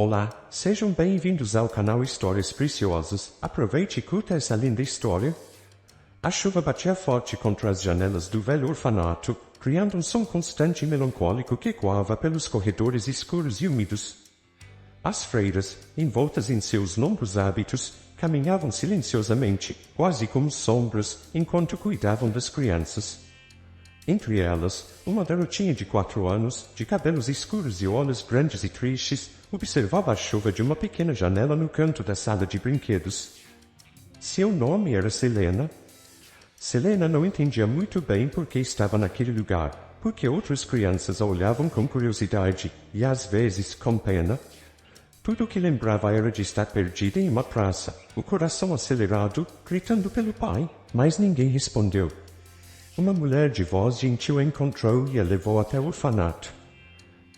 Olá, sejam bem-vindos ao canal Histórias Preciosas. Aproveite e curta essa linda história. A chuva batia forte contra as janelas do velho orfanato, criando um som constante e melancólico que ecoava pelos corredores escuros e úmidos. As freiras, envoltas em seus longos hábitos, caminhavam silenciosamente, quase como sombras, enquanto cuidavam das crianças. Entre elas, uma garotinha de 4 anos, de cabelos escuros e olhos grandes e tristes, observava a chuva de uma pequena janela no canto da sala de brinquedos. Seu nome era Selena. Selena não entendia muito bem por que estava naquele lugar, porque outras crianças a olhavam com curiosidade e às vezes com pena. Tudo o que lembrava era de estar perdida em uma praça, o coração acelerado, gritando pelo pai, mas ninguém respondeu. Uma mulher de voz gentil a encontrou e a levou até o orfanato.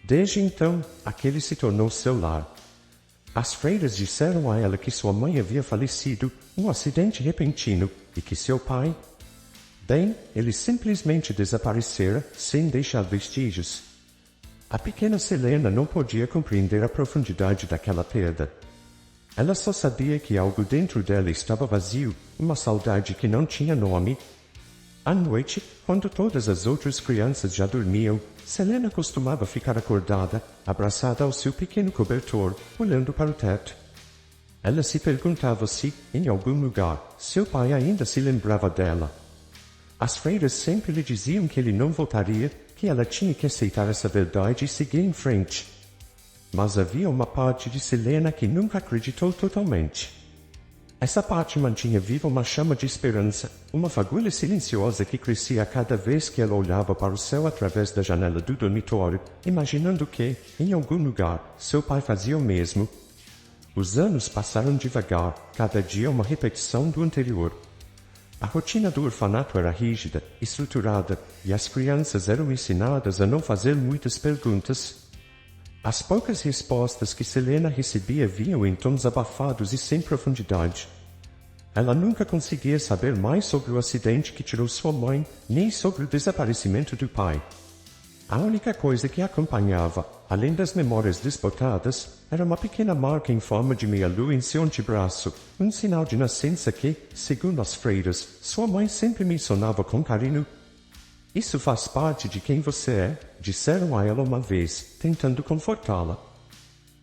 Desde então, aquele se tornou seu lar. As freiras disseram a ela que sua mãe havia falecido, um acidente repentino, e que seu pai... Bem, ele simplesmente desaparecera, sem deixar vestígios. A pequena Selena não podia compreender a profundidade daquela perda. Ela só sabia que algo dentro dela estava vazio, uma saudade que não tinha nome. À noite, quando todas as outras crianças já dormiam, Selena costumava ficar acordada, abraçada ao seu pequeno cobertor, olhando para o teto. Ela se perguntava se, em algum lugar, seu pai ainda se lembrava dela. As freiras sempre lhe diziam que ele não voltaria, que ela tinha que aceitar essa verdade e seguir em frente. Mas havia uma parte de Selena que nunca acreditou totalmente. Essa parte mantinha viva uma chama de esperança, uma fagulha silenciosa que crescia a cada vez que ela olhava para o céu através da janela do dormitório, imaginando que, em algum lugar, seu pai fazia o mesmo. Os anos passaram devagar, cada dia uma repetição do anterior. A rotina do orfanato era rígida, estruturada, e as crianças eram ensinadas a não fazer muitas perguntas. As poucas respostas que Selena recebia vinham em tons abafados e sem profundidade. Ela nunca conseguia saber mais sobre o acidente que tirou sua mãe, nem sobre o desaparecimento do pai. A única coisa que a acompanhava, além das memórias desbotadas, era uma pequena marca em forma de meia-lua em seu antebraço, um sinal de nascença que, segundo as freiras, sua mãe sempre mencionava com carinho. Isso faz parte de quem você é, disseram a ela uma vez, tentando confortá-la.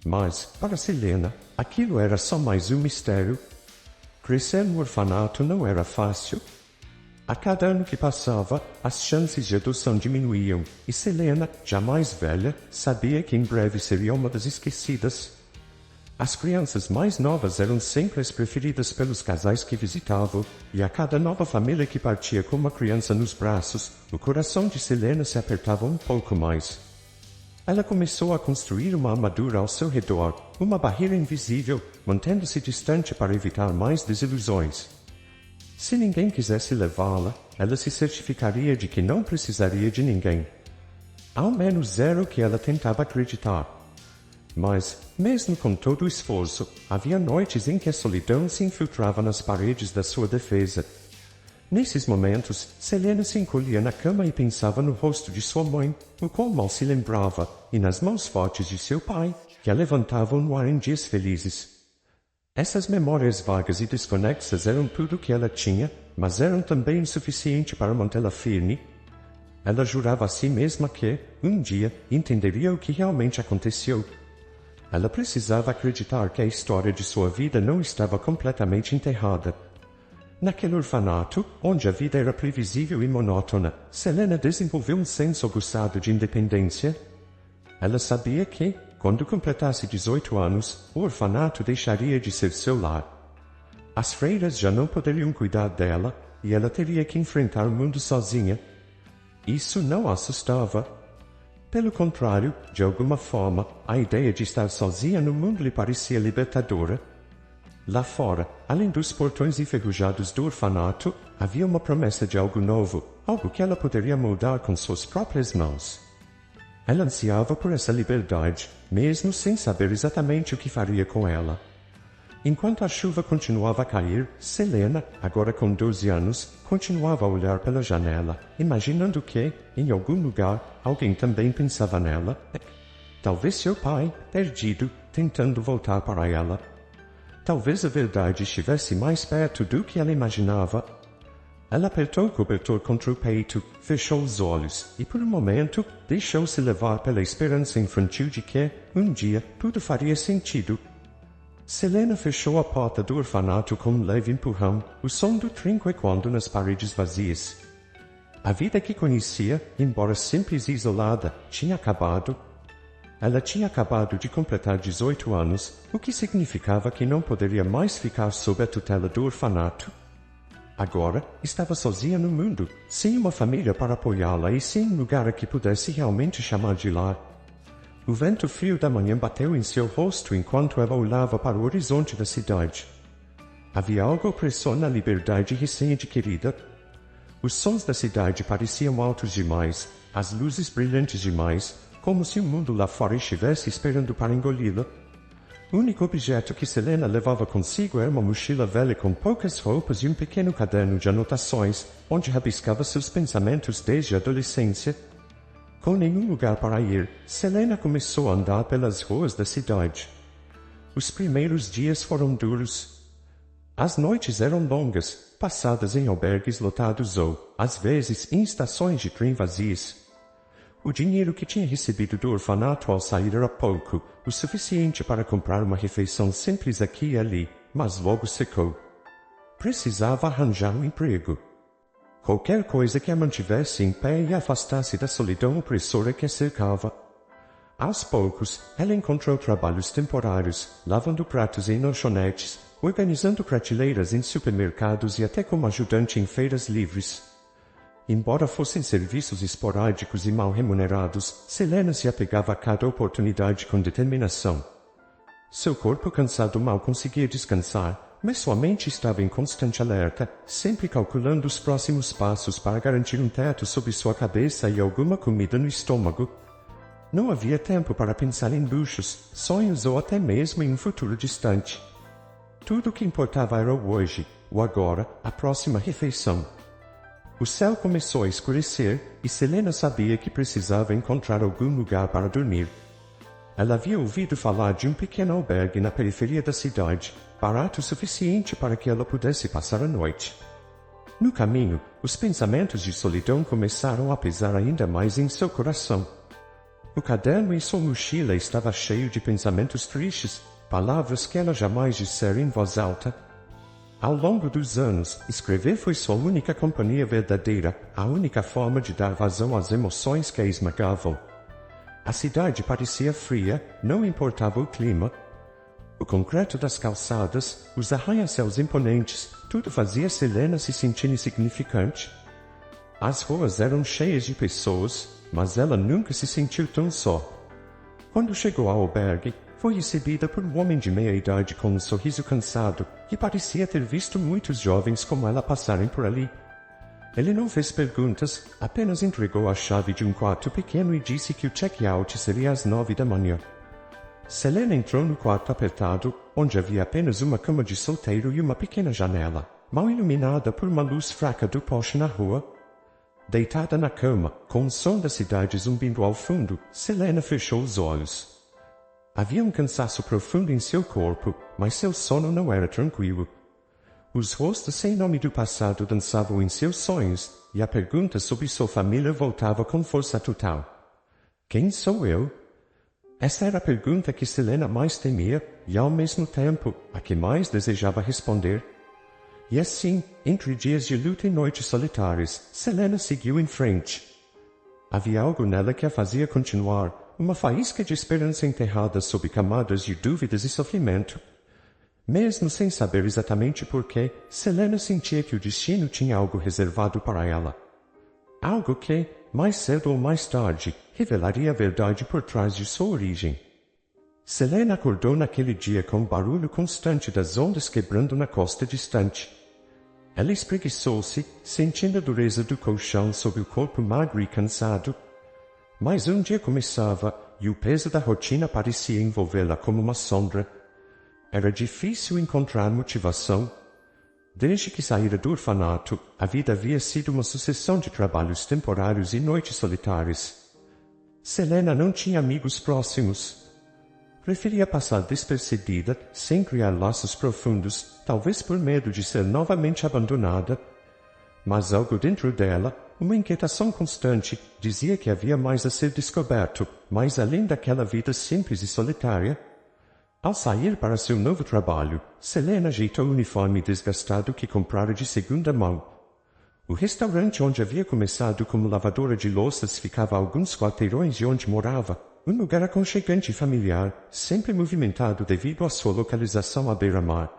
Mas, para Selena, aquilo era só mais um mistério. Crescer no orfanato não era fácil. A cada ano que passava, as chances de adoção diminuíam, e Selena, já mais velha, sabia que em breve seria uma das esquecidas. As crianças mais novas eram sempre as preferidas pelos casais que visitavam, e a cada nova família que partia com uma criança nos braços, o coração de Selena se apertava um pouco mais. Ela começou a construir uma armadura ao seu redor, uma barreira invisível, mantendo-se distante para evitar mais desilusões. Se ninguém quisesse levá-la, ela se certificaria de que não precisaria de ninguém. Ao menos era o que ela tentava acreditar. Mas, mesmo com todo o esforço, havia noites em que a solidão se infiltrava nas paredes da sua defesa. Nesses momentos, Selena se encolhia na cama e pensava no rosto de sua mãe, o qual mal se lembrava, e nas mãos fortes de seu pai, que a levantavam no ar em dias felizes. Essas memórias vagas e desconexas eram tudo o que ela tinha, mas eram também o suficiente para mantê-la firme. Ela jurava a si mesma que, um dia, entenderia o que realmente aconteceu. Ela precisava acreditar que a história de sua vida não estava completamente enterrada. Naquele orfanato, onde a vida era previsível e monótona, Selena desenvolveu um senso aguçado de independência. Ela sabia que, quando completasse 18 anos, o orfanato deixaria de ser seu lar. As freiras já não poderiam cuidar dela, e ela teria que enfrentar o mundo sozinha. Isso não a assustava. Pelo contrário, de alguma forma, a ideia de estar sozinha no mundo lhe parecia libertadora. Lá fora, além dos portões enferrujados do orfanato, havia uma promessa de algo novo, algo que ela poderia moldar com suas próprias mãos. Ela ansiava por essa liberdade, mesmo sem saber exatamente o que faria com ela. Enquanto a chuva continuava a cair, Selena, agora com 12 anos, continuava a olhar pela janela, imaginando que, em algum lugar, alguém também pensava nela. Talvez seu pai, perdido, tentando voltar para ela. Talvez a verdade estivesse mais perto do que ela imaginava. Ela apertou o cobertor contra o peito, fechou os olhos e, por um momento, deixou-se levar pela esperança infantil de que, um dia, tudo faria sentido. Selena fechou a porta do orfanato com um leve empurrão, o som do trinco ecoando nas paredes vazias. A vida que conhecia, embora simples e isolada, tinha acabado. Ela tinha acabado de completar 18 anos, o que significava que não poderia mais ficar sob a tutela do orfanato. Agora, estava sozinha no mundo, sem uma família para apoiá-la e sem um lugar a que pudesse realmente chamar de lar. O vento frio da manhã bateu em seu rosto enquanto ela olhava para o horizonte da cidade. Havia algo opressor na liberdade recém-adquirida. Os sons da cidade pareciam altos demais, as luzes brilhantes demais, como se o mundo lá fora estivesse esperando para engoli-la. O único objeto que Selena levava consigo era uma mochila velha com poucas roupas e um pequeno caderno de anotações, onde rabiscava seus pensamentos desde a adolescência. Com nenhum lugar para ir, Selena começou a andar pelas ruas da cidade. Os primeiros dias foram duros. As noites eram longas, passadas em albergues lotados ou, às vezes, em estações de trem vazias. O dinheiro que tinha recebido do orfanato ao sair era pouco, o suficiente para comprar uma refeição simples aqui e ali, mas logo secou. Precisava arranjar um emprego. Qualquer coisa que a mantivesse em pé e a afastasse da solidão opressora que a cercava. Aos poucos, ela encontrou trabalhos temporários, lavando pratos em lanchonetes, organizando prateleiras em supermercados e até como ajudante em feiras livres. Embora fossem serviços esporádicos e mal remunerados, Selena se apegava a cada oportunidade com determinação. Seu corpo cansado mal conseguia descansar, mas sua mente estava em constante alerta, sempre calculando os próximos passos para garantir um teto sobre sua cabeça e alguma comida no estômago. Não havia tempo para pensar em luxos, sonhos ou até mesmo em um futuro distante. Tudo o que importava era o hoje, o agora, a próxima refeição. O céu começou a escurecer e Selena sabia que precisava encontrar algum lugar para dormir. Ela havia ouvido falar de um pequeno albergue na periferia da cidade, barato o suficiente para que ela pudesse passar a noite. No caminho, os pensamentos de solidão começaram a pesar ainda mais em seu coração. O caderno em sua mochila estava cheio de pensamentos tristes, palavras que ela jamais dissera em voz alta. Ao longo dos anos, escrever foi sua única companhia verdadeira, a única forma de dar vazão às emoções que a esmagavam. A cidade parecia fria, não importava o clima. O concreto das calçadas, os arranha-céus imponentes, tudo fazia Selena se sentir insignificante. As ruas eram cheias de pessoas, mas ela nunca se sentiu tão só. Quando chegou ao albergue, foi recebida por um homem de meia-idade com um sorriso cansado, que parecia ter visto muitos jovens como ela passarem por ali. Ele não fez perguntas, apenas entregou a chave de um quarto pequeno e disse que o check-out seria às 9 da manhã. Selena entrou no quarto apertado, onde havia apenas uma cama de solteiro e uma pequena janela, mal iluminada por uma luz fraca do poste na rua. Deitada na cama, com o som da cidade zumbindo ao fundo, Selena fechou os olhos. Havia um cansaço profundo em seu corpo, mas seu sono não era tranquilo. Os rostos sem nome do passado dançavam em seus sonhos, e a pergunta sobre sua família voltava com força total. Quem sou eu? Essa era a pergunta que Selena mais temia, e ao mesmo tempo, a que mais desejava responder. E assim, entre dias de luta e noites solitárias, Selena seguiu em frente. Havia algo nela que a fazia continuar, uma faísca de esperança enterrada sob camadas de dúvidas e sofrimento. Mesmo sem saber exatamente porquê, Selena sentia que o destino tinha algo reservado para ela. Algo que, mais cedo ou mais tarde, revelaria a verdade por trás de sua origem. Selena acordou naquele dia com o barulho constante das ondas quebrando na costa distante. Ela espreguiçou-se, sentindo a dureza do colchão sob o corpo magro e cansado. Mas um dia começava, e o peso da rotina parecia envolvê-la como uma sombra. Era difícil encontrar motivação. Desde que saíra do orfanato, a vida havia sido uma sucessão de trabalhos temporários e noites solitárias. Selena não tinha amigos próximos. preferia passar despercebida, sem criar laços profundos, talvez por medo de ser novamente abandonada. Mas algo dentro dela, uma inquietação constante, dizia que havia mais a ser descoberto, mais além daquela vida simples e solitária. Ao sair para seu novo trabalho, Selena ajeitou o uniforme desgastado que comprara de segunda mão. O restaurante onde havia começado como lavadora de louças ficava a alguns quarteirões de onde morava, um lugar aconchegante e familiar, sempre movimentado devido à sua localização à beira-mar.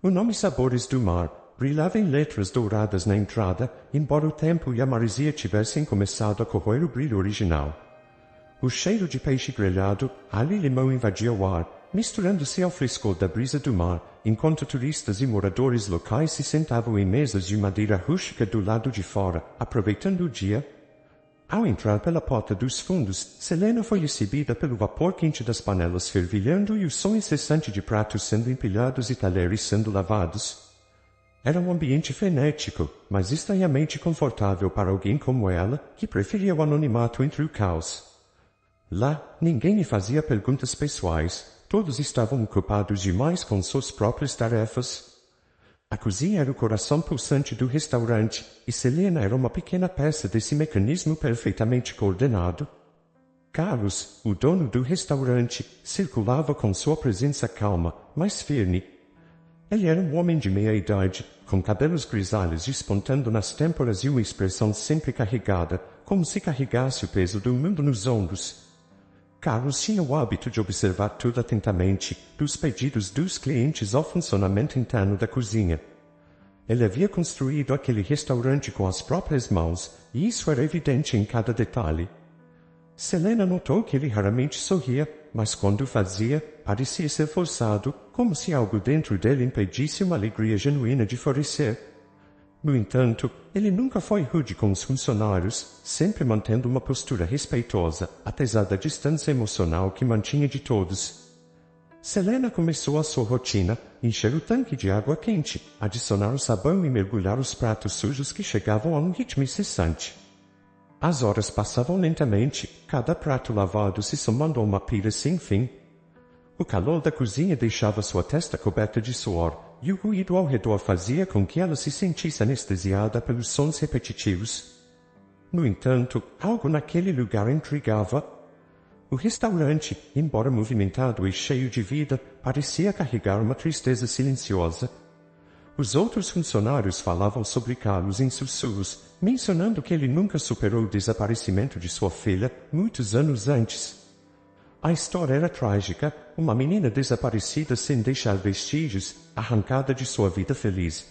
O nome Sabores do Mar brilhava em letras douradas na entrada, embora o tempo e a maresia tivessem começado a corroer o brilho original. O cheiro de peixe grelhado, alho e limão invadia o ar, misturando-se ao frescor da brisa do mar, enquanto turistas e moradores locais se sentavam em mesas de madeira rústica do lado de fora, aproveitando o dia. Ao entrar pela porta dos fundos, Selena foi recebida pelo vapor quente das panelas fervilhando e o som incessante de pratos sendo empilhados e talheres sendo lavados. Era um ambiente frenético, mas estranhamente confortável para alguém como ela, que preferia o anonimato entre o caos. Lá, ninguém lhe fazia perguntas pessoais. Todos estavam ocupados demais com suas próprias tarefas. A cozinha era o coração pulsante do restaurante, e Selena era uma pequena peça desse mecanismo perfeitamente coordenado. Carlos, o dono do restaurante, circulava com sua presença calma, mas firme. Ele era um homem de meia idade, com cabelos grisalhos despontando nas têmporas e uma expressão sempre carregada, como se carregasse o peso do mundo nos ombros. Carlos tinha o hábito de observar tudo atentamente, dos pedidos dos clientes ao funcionamento interno da cozinha. Ele havia construído aquele restaurante com as próprias mãos, e isso era evidente em cada detalhe. Selena notou que ele raramente sorria, mas quando o fazia, parecia ser forçado, como se algo dentro dele impedisse uma alegria genuína de florescer. No entanto, ele nunca foi rude com os funcionários, sempre mantendo uma postura respeitosa, apesar da distância emocional que mantinha de todos. Selena começou a sua rotina, encher o tanque de água quente, adicionar o sabão e mergulhar os pratos sujos que chegavam a um ritmo incessante. As horas passavam lentamente, cada prato lavado se somando a uma pilha sem fim. O calor da cozinha deixava sua testa coberta de suor, e o ruído ao redor fazia com que ela se sentisse anestesiada pelos sons repetitivos. No entanto, algo naquele lugar intrigava. O restaurante, embora movimentado e cheio de vida, parecia carregar uma tristeza silenciosa. Os outros funcionários falavam sobre Carlos em sussurros, mencionando que ele nunca superou o desaparecimento de sua filha, muitos anos antes. A história era trágica, uma menina desaparecida sem deixar vestígios, arrancada de sua vida feliz.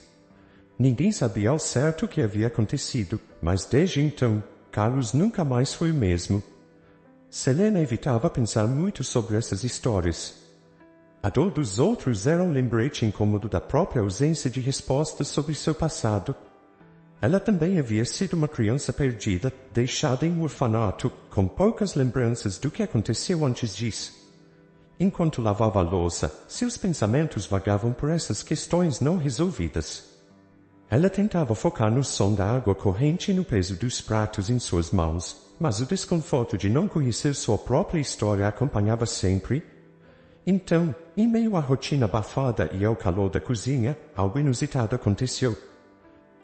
Ninguém sabia ao certo o que havia acontecido, mas desde então, Carlos nunca mais foi o mesmo. Selena evitava pensar muito sobre essas histórias. A dor dos outros era um lembrete incômodo da própria ausência de respostas sobre seu passado. Ela também havia sido uma criança perdida, deixada em um orfanato, com poucas lembranças do que aconteceu antes disso. Enquanto lavava a louça, seus pensamentos vagavam por essas questões não resolvidas. Ela tentava focar no som da água corrente e no peso dos pratos em suas mãos, mas o desconforto de não conhecer sua própria história a acompanhava sempre. Então, em meio à rotina abafada e ao calor da cozinha, algo inusitado aconteceu.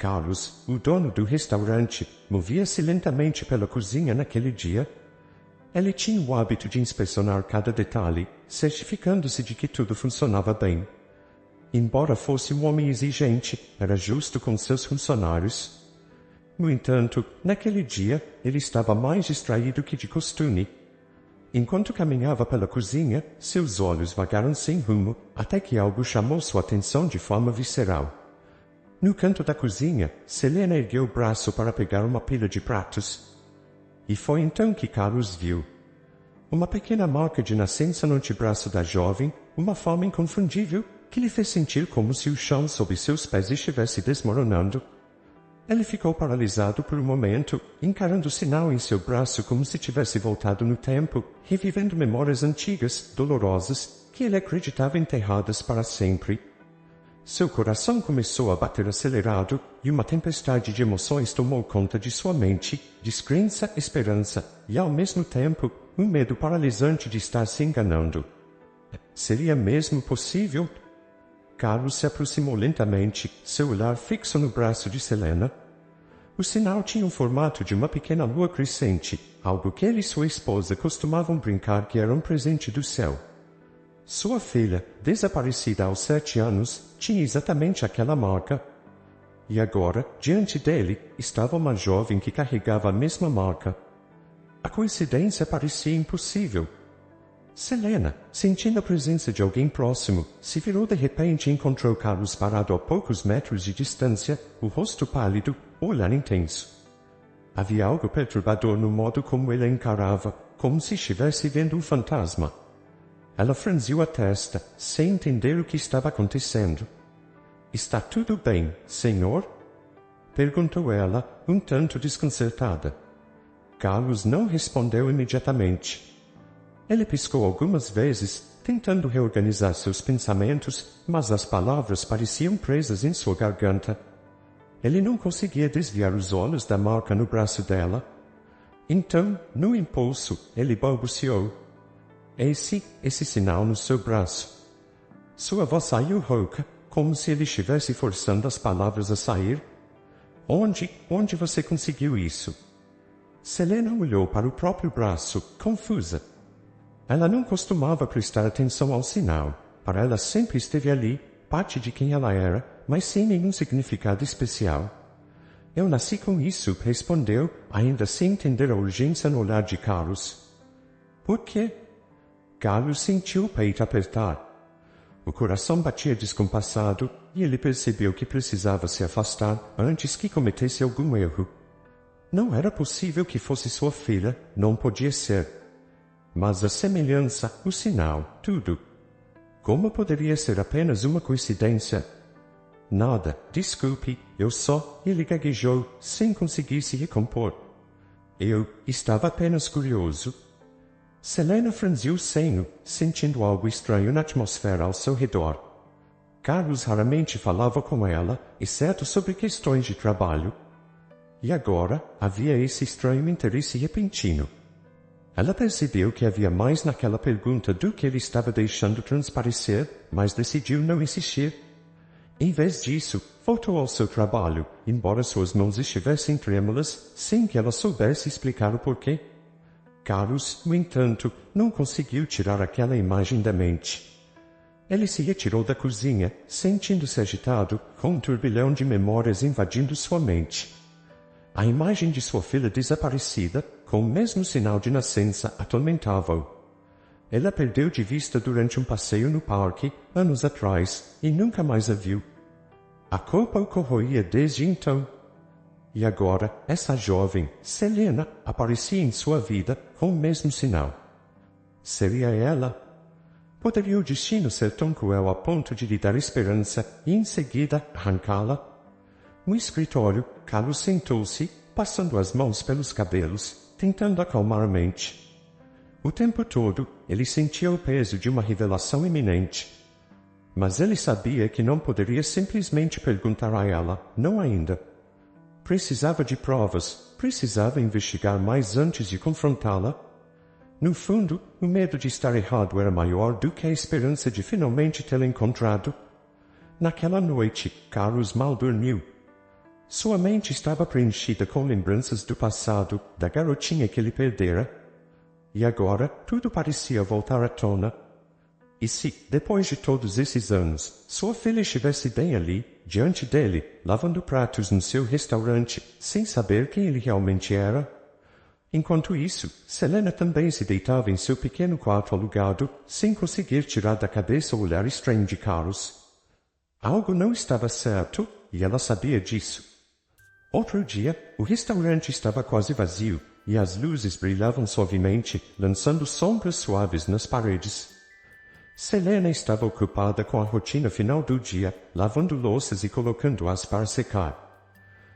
Carlos, o dono do restaurante, movia-se lentamente pela cozinha naquele dia. Ele tinha o hábito de inspecionar cada detalhe, certificando-se de que tudo funcionava bem. Embora fosse um homem exigente, era justo com seus funcionários. No entanto, naquele dia, ele estava mais distraído que de costume. Enquanto caminhava pela cozinha, seus olhos vagaram sem rumo, até que algo chamou sua atenção de forma visceral. No canto da cozinha, Selena ergueu o braço para pegar uma pilha de pratos. E foi então que Carlos viu. Uma pequena marca de nascença no antebraço da jovem, uma forma inconfundível, que lhe fez sentir como se o chão sob seus pés estivesse desmoronando. Ele ficou paralisado por um momento, encarando o sinal em seu braço como se tivesse voltado no tempo, revivendo memórias antigas, dolorosas, que ele acreditava enterradas para sempre. Seu coração começou a bater acelerado, e uma tempestade de emoções tomou conta de sua mente, descrença, esperança, e ao mesmo tempo, um medo paralisante de estar se enganando. Seria mesmo possível? Carlos se aproximou lentamente, seu olhar fixo no braço de Selena. O sinal tinha o formato de uma pequena lua crescente, algo que ele e sua esposa costumavam brincar que era um presente do céu. Sua filha, desaparecida aos 7 anos, tinha exatamente aquela marca. E agora, diante dele, estava uma jovem que carregava a mesma marca. A coincidência parecia impossível. Selena, sentindo a presença de alguém próximo, se virou de repente e encontrou Carlos parado a poucos metros de distância, o rosto pálido, o olhar intenso. Havia algo perturbador no modo como ele a encarava, como se estivesse vendo um fantasma. Ela franziu a testa, sem entender o que estava acontecendo. "Está tudo bem, senhor?" perguntou ela, um tanto desconcertada. Carlos não respondeu imediatamente. Ele piscou algumas vezes, tentando reorganizar seus pensamentos, mas as palavras pareciam presas em sua garganta. Ele não conseguia desviar os olhos da marca no braço dela. Então, no impulso, ele balbuciou: esse sinal no seu braço." Sua voz saiu rouca, como se ele estivesse forçando as palavras a sair. Onde você conseguiu isso?" Selena olhou para o próprio braço, confusa. Ela não costumava prestar atenção ao sinal. Para ela sempre esteve ali, parte de quem ela era, mas sem nenhum significado especial. "Eu nasci com isso", respondeu, ainda sem entender a urgência no olhar de Carlos. "Por quê?" Carlos sentiu o peito apertar. O coração batia descompassado, e ele percebeu que precisava se afastar antes que cometesse algum erro. Não era possível que fosse sua filha, não podia ser. Mas a semelhança, o sinal, tudo. Como poderia ser apenas uma coincidência? "Nada, desculpe, eu só..." ele gaguejou, sem conseguir se recompor. "Eu estava apenas curioso." Selena franziu o senho, sentindo algo estranho na atmosfera ao seu redor. Carlos raramente falava com ela, exceto sobre questões de trabalho. E agora, havia esse estranho interesse repentino. Ela percebeu que havia mais naquela pergunta do que ele estava deixando transparecer, mas decidiu não insistir. Em vez disso, voltou ao seu trabalho, embora suas mãos estivessem trêmulas, sem que ela soubesse explicar o porquê. Carlos, no entanto, não conseguiu tirar aquela imagem da mente. Ele se retirou da cozinha, sentindo-se agitado, com um turbilhão de memórias invadindo sua mente. A imagem de sua filha desaparecida, com o mesmo sinal de nascença, atormentava-o. Ela perdeu de vista durante um passeio no parque, anos atrás, e nunca mais a viu. A culpa o corroía desde então. E agora, essa jovem, Selena, aparecia em sua vida com o mesmo sinal. Seria ela? Poderia o destino ser tão cruel a ponto de lhe dar esperança e, em seguida, arrancá-la? No escritório, Carlos sentou-se, passando as mãos pelos cabelos, tentando acalmar a mente. O tempo todo, ele sentia o peso de uma revelação iminente. Mas ele sabia que não poderia simplesmente perguntar a ela, não ainda. Precisava de provas, precisava investigar mais antes de confrontá-la. No fundo, o medo de estar errado era maior do que a esperança de finalmente tê-la encontrado. Naquela noite, Carlos mal dormiu. Sua mente estava preenchida com lembranças do passado, da garotinha que ele perdera. E agora, tudo parecia voltar à tona. E se, depois de todos esses anos, sua filha estivesse bem ali, diante dele, lavando pratos no seu restaurante, sem saber quem ele realmente era? Enquanto isso, Selena também se deitava em seu pequeno quarto alugado, sem conseguir tirar da cabeça o olhar estranho de Carlos. Algo não estava certo, e ela sabia disso. Outro dia, o restaurante estava quase vazio, e as luzes brilhavam suavemente, lançando sombras suaves nas paredes. Selena estava ocupada com a rotina final do dia, lavando louças e colocando-as para secar.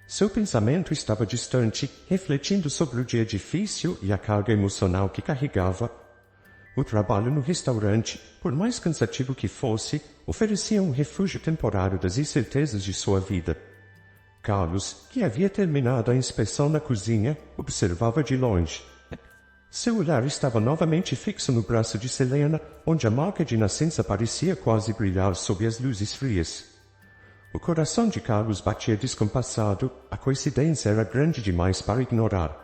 Seu pensamento estava distante, refletindo sobre o dia difícil e a carga emocional que carregava. O trabalho no restaurante, por mais cansativo que fosse, oferecia um refúgio temporário das incertezas de sua vida. Carlos, que havia terminado a inspeção na cozinha, observava de longe. Seu olhar estava novamente fixo no braço de Selena, onde a marca de nascença parecia quase brilhar sob as luzes frias. O coração de Carlos batia descompassado, a coincidência era grande demais para ignorar.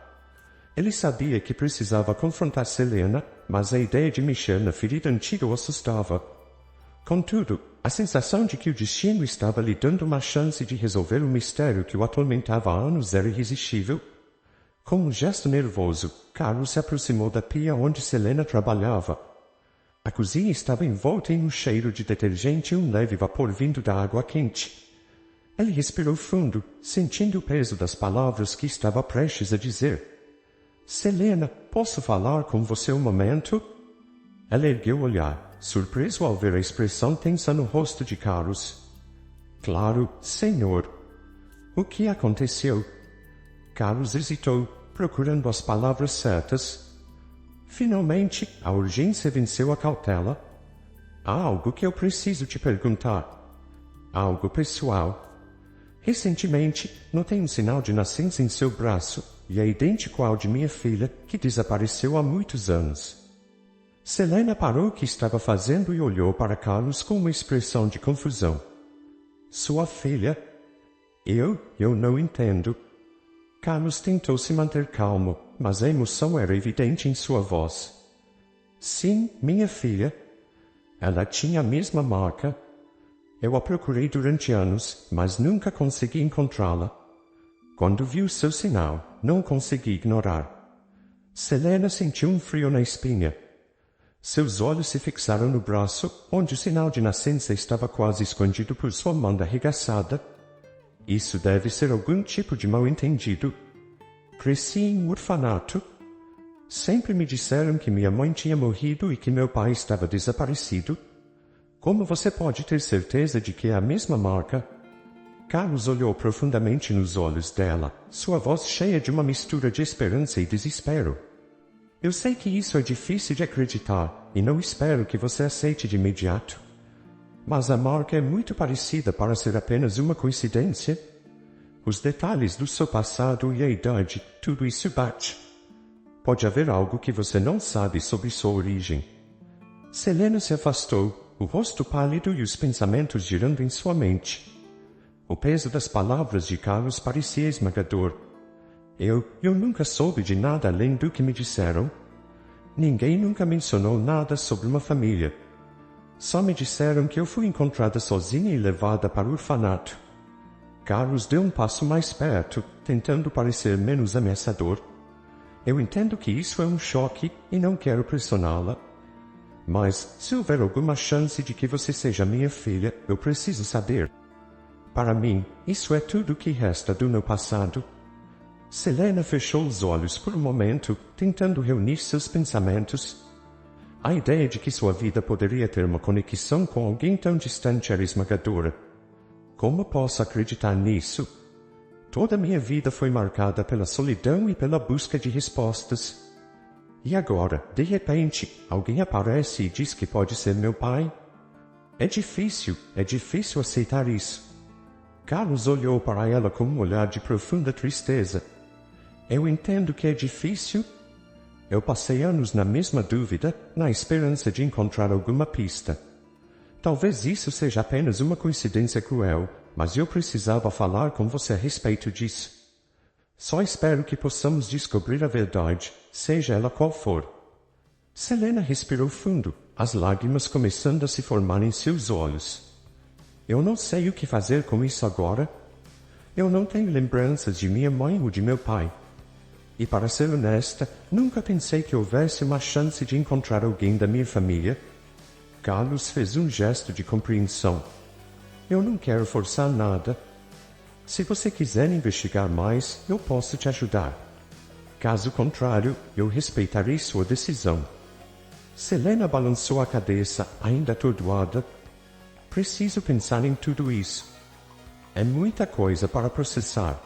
Ele sabia que precisava confrontar Selena, mas a ideia de mexer na ferida antiga o assustava. Contudo, a sensação de que o destino estava lhe dando uma chance de resolver o mistério que o atormentava há anos era irresistível. Com um gesto nervoso, Carlos se aproximou da pia onde Selena trabalhava. A cozinha estava envolta em um cheiro de detergente e um leve vapor vindo da água quente. Ele respirou fundo, sentindo o peso das palavras que estava prestes a dizer. Selena, posso falar com você um momento? Ela ergueu o olhar, surpreso ao ver a expressão tensa no rosto de Carlos. Claro, senhor. O que aconteceu? Carlos hesitou, procurando as palavras certas. Finalmente, a urgência venceu a cautela. Há algo que eu preciso te perguntar. Algo pessoal. Recentemente, notei um sinal de nascença em seu braço, e é idêntico ao de minha filha, que desapareceu há muitos anos. Selena parou o que estava fazendo e olhou para Carlos com uma expressão de confusão. Sua filha? Eu não entendo. Carlos tentou se manter calmo, mas a emoção era evidente em sua voz. Sim, minha filha. Ela tinha a mesma marca. Eu a procurei durante anos, mas nunca consegui encontrá-la. Quando vi o seu sinal, não consegui ignorar. Selena sentiu um frio na espinha. Seus olhos se fixaram no braço, onde o sinal de nascença estava quase escondido por sua manga arregaçada. Isso deve ser algum tipo de mal-entendido. Cresci em um orfanato. Sempre me disseram que minha mãe tinha morrido e que meu pai estava desaparecido. Como você pode ter certeza de que é a mesma marca? Carlos olhou profundamente nos olhos dela, sua voz cheia de uma mistura de esperança e desespero. Eu sei que isso é difícil de acreditar, e não espero que você aceite de imediato. Mas a marca é muito parecida para ser apenas uma coincidência. Os detalhes do seu passado e a idade, tudo isso bate. Pode haver algo que você não sabe sobre sua origem. Selena se afastou, o rosto pálido e os pensamentos girando em sua mente. O peso das palavras de Carlos parecia esmagador. Eu nunca soube de nada além do que me disseram. Ninguém nunca mencionou nada sobre uma família. Só me disseram que eu fui encontrada sozinha e levada para o orfanato. Carlos deu um passo mais perto, tentando parecer menos ameaçador. Eu entendo que isso é um choque e não quero pressioná-la. Mas, se houver alguma chance de que você seja minha filha, eu preciso saber. Para mim, isso é tudo o que resta do meu passado. Selena fechou os olhos por um momento, tentando reunir seus pensamentos. A ideia de que sua vida poderia ter uma conexão com alguém tão distante era esmagadora. Como posso acreditar nisso? Toda minha vida foi marcada pela solidão e pela busca de respostas. E agora, de repente, alguém aparece e diz que pode ser meu pai? É difícil aceitar isso. Carlos olhou para ela com um olhar de profunda tristeza. Eu entendo que é difícil. Eu passei anos na mesma dúvida, na esperança de encontrar alguma pista. Talvez isso seja apenas uma coincidência cruel, mas eu precisava falar com você a respeito disso. Só espero que possamos descobrir a verdade, seja ela qual for. Selena respirou fundo, as lágrimas começando a se formar em seus olhos. Eu não sei o que fazer com isso agora. Eu não tenho lembranças de minha mãe ou de meu pai. E para ser honesta, nunca pensei que houvesse uma chance de encontrar alguém da minha família. Carlos fez um gesto de compreensão. Eu não quero forçar nada. Se você quiser investigar mais, eu posso te ajudar. Caso contrário, eu respeitarei sua decisão. Selena balançou a cabeça, ainda atordoada. Preciso pensar em tudo isso. É muita coisa para processar.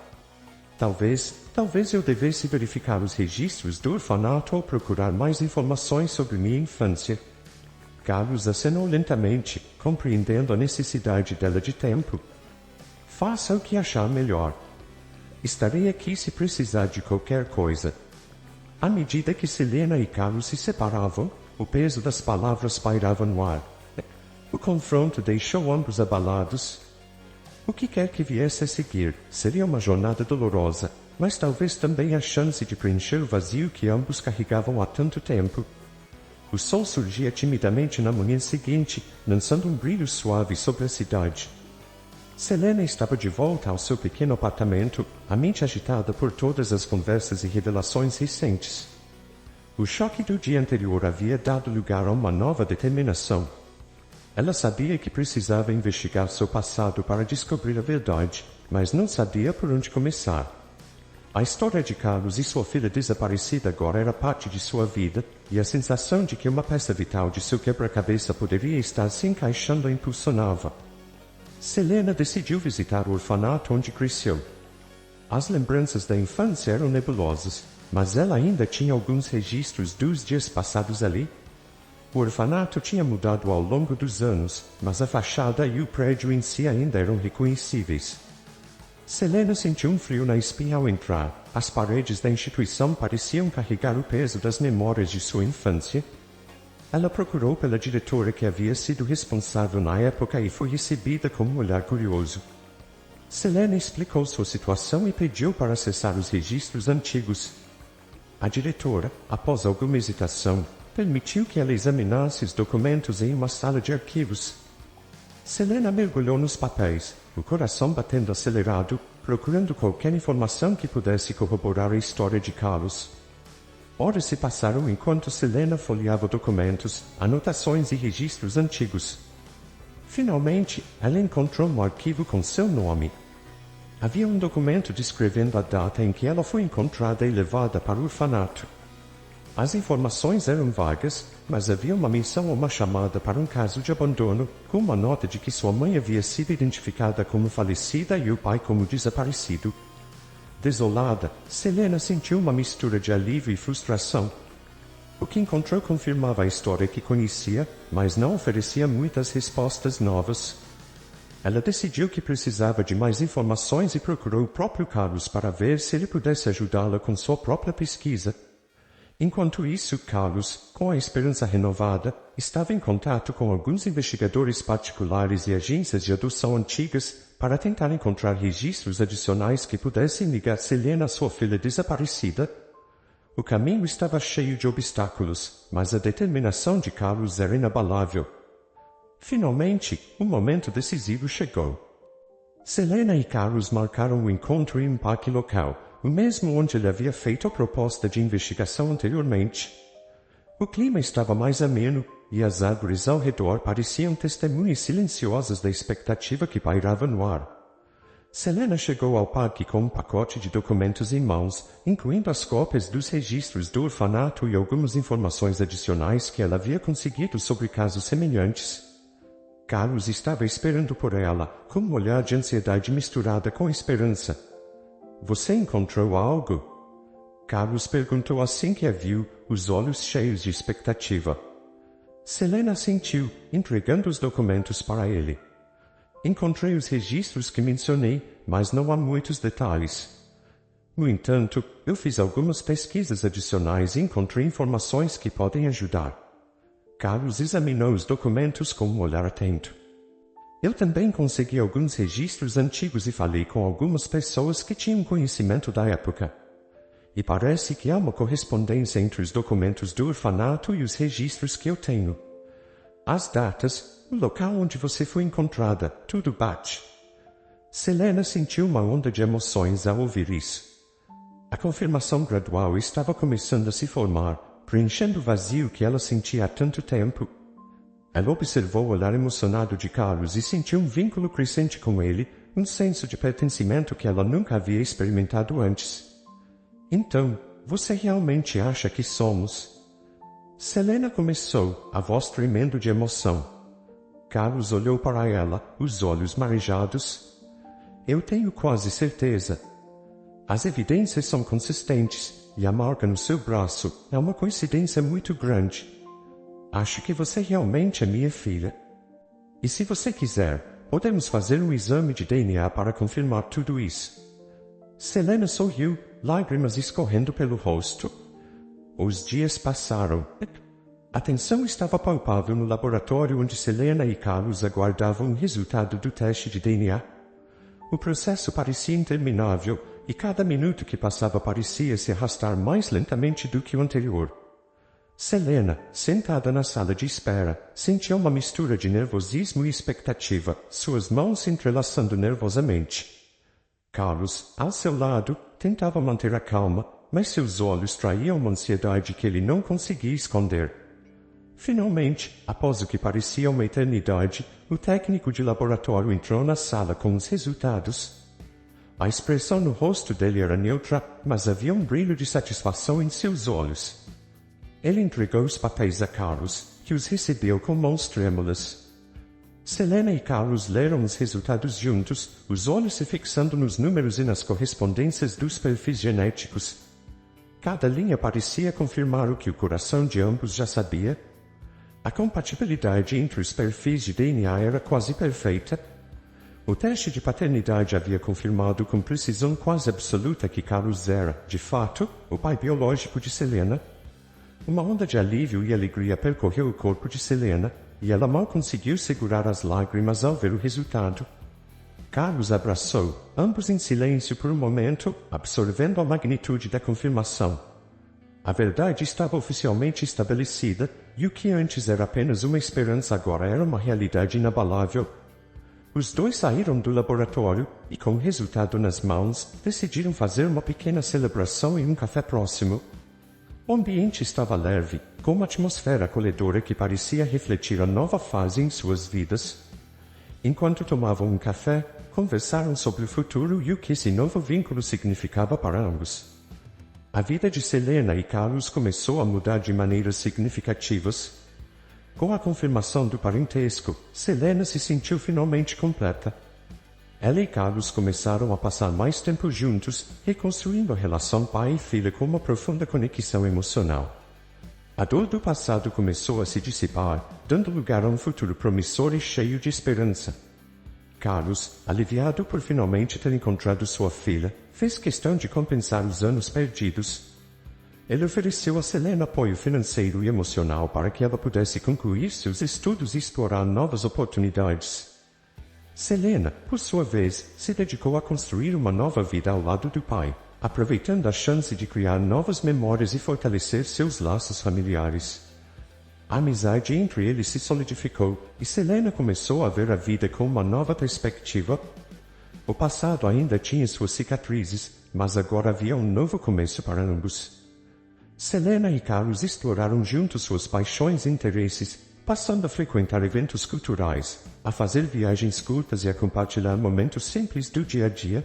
Talvez eu devesse verificar os registros do orfanato ou procurar mais informações sobre minha infância. Carlos acenou lentamente, compreendendo a necessidade dela de tempo. Faça o que achar melhor. Estarei aqui se precisar de qualquer coisa. À medida que Selena e Carlos se separavam, o peso das palavras pairava no ar. O confronto deixou ambos abalados. O que quer que viesse a seguir seria uma jornada dolorosa, mas talvez também a chance de preencher o vazio que ambos carregavam há tanto tempo. O sol surgia timidamente na manhã seguinte, lançando um brilho suave sobre a cidade. Selena estava de volta ao seu pequeno apartamento, a mente agitada por todas as conversas e revelações recentes. O choque do dia anterior havia dado lugar a uma nova determinação. Ela sabia que precisava investigar seu passado para descobrir a verdade, mas não sabia por onde começar. A história de Carlos e sua filha desaparecida agora era parte de sua vida, e a sensação de que uma peça vital de seu quebra-cabeça poderia estar se encaixando a impulsionava. Selena decidiu visitar o orfanato onde cresceu. As lembranças da infância eram nebulosas, mas ela ainda tinha alguns registros dos dias passados ali. O orfanato tinha mudado ao longo dos anos, mas a fachada e o prédio em si ainda eram reconhecíveis. Selena sentiu um frio na espinha ao entrar. As paredes da instituição pareciam carregar o peso das memórias de sua infância. Ela procurou pela diretora que havia sido responsável na época e foi recebida com um olhar curioso. Selena explicou sua situação e pediu para acessar os registros antigos. A diretora, após alguma hesitação, permitiu que ela examinasse os documentos em uma sala de arquivos. Selena mergulhou nos papéis, o coração batendo acelerado, procurando qualquer informação que pudesse corroborar a história de Carlos. Horas se passaram enquanto Selena folheava documentos, anotações e registros antigos. Finalmente, ela encontrou um arquivo com seu nome. Havia um documento descrevendo a data em que ela foi encontrada e levada para o orfanato. As informações eram vagas, mas havia uma menção a uma chamada para um caso de abandono, com uma nota de que sua mãe havia sido identificada como falecida e o pai como desaparecido. Desolada, Selena sentiu uma mistura de alívio e frustração. O que encontrou confirmava a história que conhecia, mas não oferecia muitas respostas novas. Ela decidiu que precisava de mais informações e procurou o próprio Carlos para ver se ele pudesse ajudá-la com sua própria pesquisa. Enquanto isso, Carlos, com a esperança renovada, estava em contato com alguns investigadores particulares e agências de adoção antigas para tentar encontrar registros adicionais que pudessem ligar Selena à sua filha desaparecida. O caminho estava cheio de obstáculos, mas a determinação de Carlos era inabalável. Finalmente, o momento decisivo chegou. Selena e Carlos marcaram o encontro em um parque local, o mesmo onde ele havia feito a proposta de investigação anteriormente. O clima estava mais ameno, e as árvores ao redor pareciam testemunhas silenciosas da expectativa que pairava no ar. Selena chegou ao parque com um pacote de documentos em mãos, incluindo as cópias dos registros do orfanato e algumas informações adicionais que ela havia conseguido sobre casos semelhantes. Carlos estava esperando por ela, com um olhar de ansiedade misturada com esperança. "Você encontrou algo?" Carlos perguntou assim que a viu, os olhos cheios de expectativa. Selena assentiu, entregando os documentos para ele. "Encontrei os registros que mencionei, mas não há muitos detalhes. No entanto, eu fiz algumas pesquisas adicionais e encontrei informações que podem ajudar." Carlos examinou os documentos com um olhar atento. "Eu também consegui alguns registros antigos e falei com algumas pessoas que tinham conhecimento da época. E parece que há uma correspondência entre os documentos do orfanato e os registros que eu tenho. As datas, o local onde você foi encontrada, tudo bate." Selena sentiu uma onda de emoções ao ouvir isso. A confirmação gradual estava começando a se formar, preenchendo o vazio que ela sentia há tanto tempo. Ela observou o olhar emocionado de Carlos e sentiu um vínculo crescente com ele, um senso de pertencimento que ela nunca havia experimentado antes. "Então, você realmente acha que somos?" Selena começou, a voz tremendo de emoção. Carlos olhou para ela, os olhos marejados. "Eu tenho quase certeza. As evidências são consistentes, e a marca no seu braço é uma coincidência muito grande. Acho que você realmente é minha filha. E se você quiser, podemos fazer um exame de DNA para confirmar tudo isso." Selena sorriu, lágrimas escorrendo pelo rosto. Os dias passaram. A tensão estava palpável no laboratório onde Selena e Carlos aguardavam o resultado do teste de DNA. O processo parecia interminável, e cada minuto que passava parecia se arrastar mais lentamente do que o anterior. Selena, sentada na sala de espera, sentia uma mistura de nervosismo e expectativa, suas mãos se entrelaçando nervosamente. Carlos, ao seu lado, tentava manter a calma, mas seus olhos traíam uma ansiedade que ele não conseguia esconder. Finalmente, após o que parecia uma eternidade, o técnico de laboratório entrou na sala com os resultados. A expressão no rosto dele era neutra, mas havia um brilho de satisfação em seus olhos. Ele entregou os papéis a Carlos, que os recebeu com mãos trêmulas. Selena e Carlos leram os resultados juntos, os olhos se fixando nos números e nas correspondências dos perfis genéticos. Cada linha parecia confirmar o que o coração de ambos já sabia. A compatibilidade entre os perfis de DNA era quase perfeita. O teste de paternidade havia confirmado com precisão quase absoluta que Carlos era, de fato, o pai biológico de Selena. Uma onda de alívio e alegria percorreu o corpo de Selena, e ela mal conseguiu segurar as lágrimas ao ver o resultado. Carlos abraçou, ambos em silêncio por um momento, absorvendo a magnitude da confirmação. A verdade estava oficialmente estabelecida, e o que antes era apenas uma esperança agora era uma realidade inabalável. Os dois saíram do laboratório, e com o resultado nas mãos, decidiram fazer uma pequena celebração em um café próximo. O ambiente estava leve, com uma atmosfera acolhedora que parecia refletir a nova fase em suas vidas. Enquanto tomavam um café, conversaram sobre o futuro e o que esse novo vínculo significava para ambos. A vida de Selena e Carlos começou a mudar de maneiras significativas. Com a confirmação do parentesco, Selena se sentiu finalmente completa. Ela e Carlos começaram a passar mais tempo juntos, reconstruindo a relação pai e filha com uma profunda conexão emocional. A dor do passado começou a se dissipar, dando lugar a um futuro promissor e cheio de esperança. Carlos, aliviado por finalmente ter encontrado sua filha, fez questão de compensar os anos perdidos. Ele ofereceu a Selena apoio financeiro e emocional para que ela pudesse concluir seus estudos e explorar novas oportunidades. Selena, por sua vez, se dedicou a construir uma nova vida ao lado do pai, aproveitando a chance de criar novas memórias e fortalecer seus laços familiares. A amizade entre eles se solidificou, e Selena começou a ver a vida com uma nova perspectiva. O passado ainda tinha suas cicatrizes, mas agora havia um novo começo para ambos. Selena e Carlos exploraram juntos suas paixões e interesses, passando a frequentar eventos culturais, a fazer viagens curtas e a compartilhar momentos simples do dia a dia.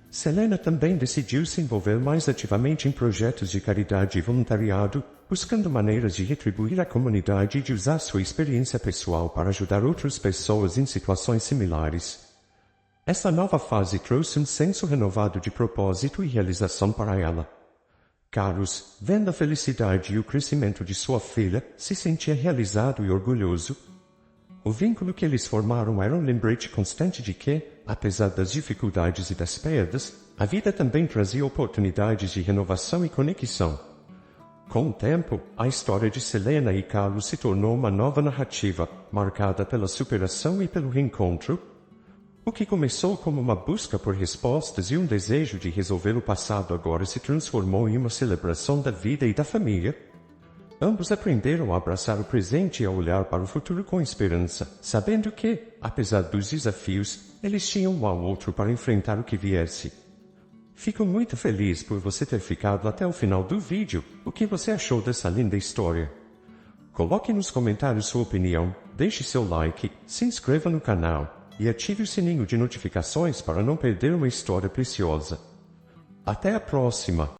Selena também decidiu se envolver mais ativamente em projetos de caridade e voluntariado, buscando maneiras de retribuir à comunidade e de usar sua experiência pessoal para ajudar outras pessoas em situações similares. Essa nova fase trouxe um senso renovado de propósito e realização para ela. Carlos, vendo a felicidade e o crescimento de sua filha, se sentia realizado e orgulhoso. O vínculo que eles formaram era um lembrete constante de que, apesar das dificuldades e das perdas, a vida também trazia oportunidades de renovação e conexão. Com o tempo, a história de Selena e Carlos se tornou uma nova narrativa, marcada pela superação e pelo reencontro. O que começou como uma busca por respostas e um desejo de resolver o passado agora se transformou em uma celebração da vida e da família. Ambos aprenderam a abraçar o presente e a olhar para o futuro com esperança, sabendo que, apesar dos desafios, eles tinham um ao outro para enfrentar o que viesse. Fico muito feliz por você ter ficado até o final do vídeo. O que você achou dessa linda história? Coloque nos comentários sua opinião, deixe seu like, se inscreva no canal e ative o sininho de notificações para não perder uma história preciosa. Até a próxima!